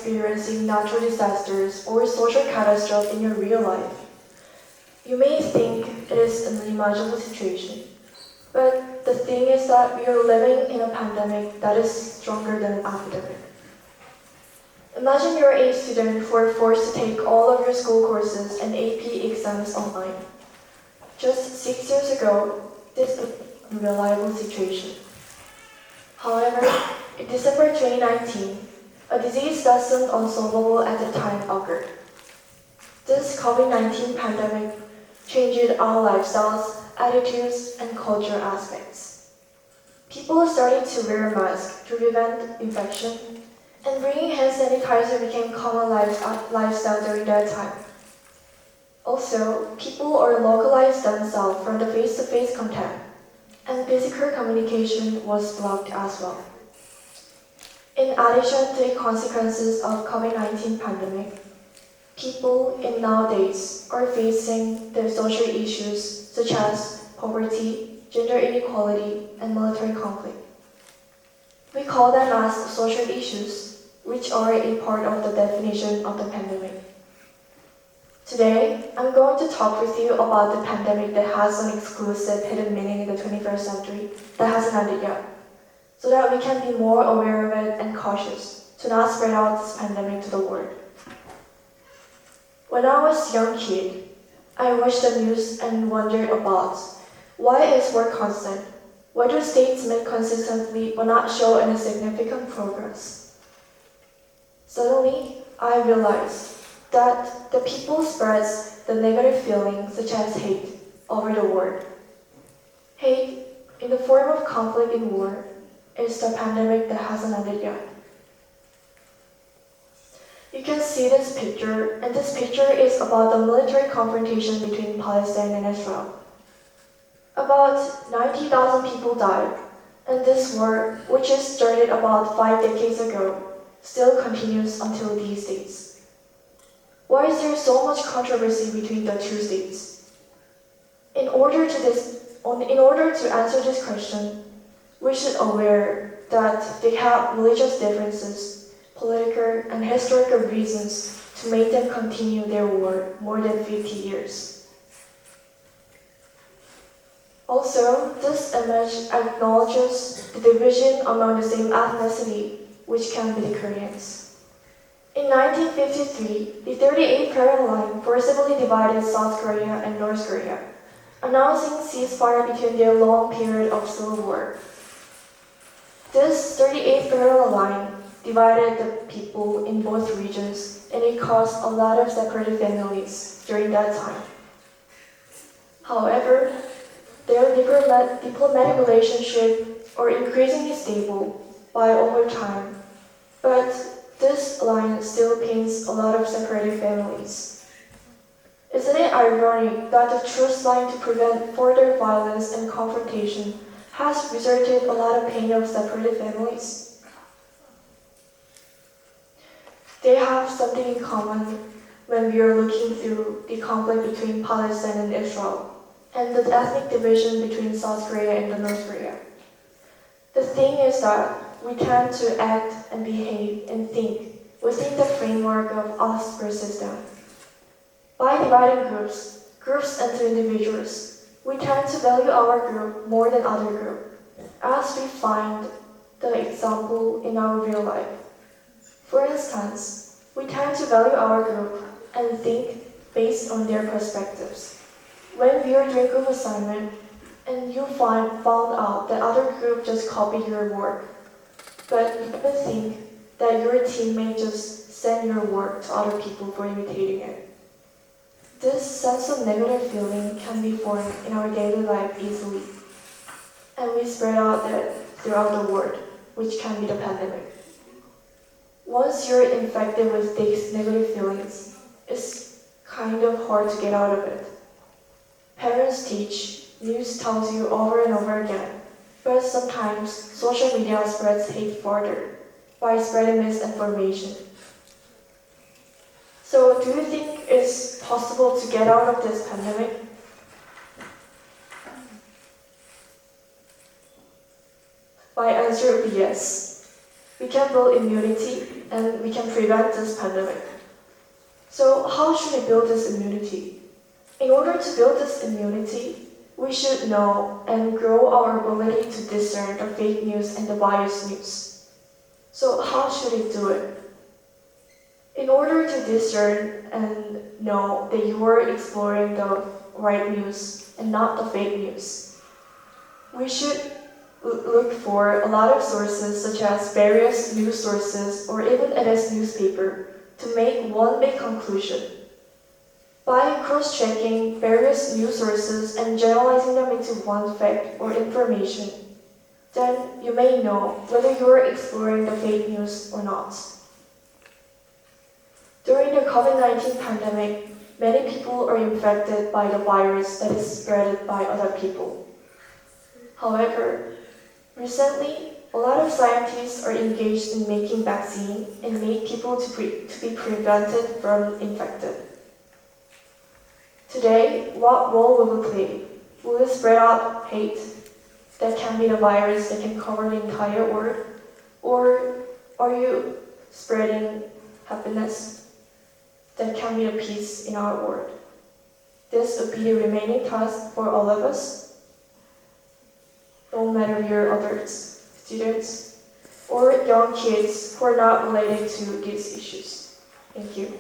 experiencing natural disasters or social catastrophe in your real life. You may think it is an unimaginable situation, but the thing is that we are living in a pandemic that is stronger than an epidemic. Imagine you're a student who are forced to take all of your school courses and AP exams online. Just 6 years ago, this was an unreliable situation. However, in December 2019, a disease that seemed unsolvable at the time occurred. This COVID-19 pandemic changed our lifestyles, attitudes, and cultural aspects. People started to wear masks to prevent infection, and bringing hand sanitizer became common lifestyle during that time. Also, people are localized themselves from the face-to-face contact, and physical communication was blocked as well. In addition to the consequences of COVID-19 pandemic, people in nowadays are facing their social issues such as poverty, gender inequality, and military conflict. We call them as social issues, which are a part of the definition of the pandemic. Today, I'm going to talk with you about the pandemic that has an exclusive hidden meaning in the 21st century that hasn't ended yet, so that we can be more aware of it and cautious to not spread out this pandemic to the world. When I was a young kid, I watched the news and wondered about why is war constant? Why do states meet consistently but not show any significant progress? Suddenly, I realized that the people spreads the negative feelings such as hate over the world. Hate, in the form of conflict in war, is the pandemic that hasn't ended yet. You can see this picture, and this picture is about the military confrontation between Palestine and Israel. About 90,000 people died, and this war, which is started about 5 decades ago, still continues until these days. Why is there so much controversy between the two states? In order to answer this question, we should aware that they have religious differences, political and historical reasons to make them continue their war more than 50 years. Also, this image acknowledges the division among the same ethnicity, which can be the Koreans. In 1953, the 38th parallel line forcibly divided South Korea and North Korea, announcing ceasefire between their long period of civil war. This 38th parallel line divided the people in both regions, and it caused a lot of separated families during that time. However, their diplomatic relationships are increasingly stable by over time, but this line still paints a lot of separated families. Isn't it ironic that the truce line to prevent further violence and confrontation has resulted a lot of pain of separated families? They have something in common when we are looking through the conflict between Palestine and Israel, and the ethnic division between South Korea and North Korea. The thing is that we tend to act and behave and think within the framework of us versus them. By dividing groups into individuals, we tend to value our group more than other group, as we find the example in our real life. For instance, we tend to value our group and think based on their perspectives. When we are doing group assignment, and you found out that other group just copied your work, but you even think that your teammate just sent your work to other people for imitating it. This sense of negative feeling can be formed in our daily life easily, and we spread out that throughout the world, which can be the pandemic. Once you're infected with these negative feelings, it's kind of hard to get out of it. Parents teach, news tells you over and over again, but sometimes social media spreads hate further by spreading misinformation. So do you think it's possible to get out of this pandemic? My answer would be yes. we can build immunity and we can prevent this pandemic. So how should we build this immunity? In order to build this immunity, we should know and grow our ability to discern the fake news and the biased news. So how should we do it? In order to discern and know that you are exploring the right news and not the fake news, we should look for a lot of sources such as various news sources or even it is newspaper to make one big conclusion. By cross-checking various news sources and generalizing them into one fact or information, then you may know whether you are exploring the fake news or not. During the COVID-19 pandemic, many people are infected by the virus that is spread by other people. However, recently, a lot of scientists are engaged in making vaccine and make people to be prevented from infected. Today, what role will we play? Will we spread out hate that can be the virus that can cover the entire world? Or are you spreading happiness that can be the peace in our world? This would be the remaining task for all of us, no matter you're adults, students, or young kids who are not related to these issues. Thank you.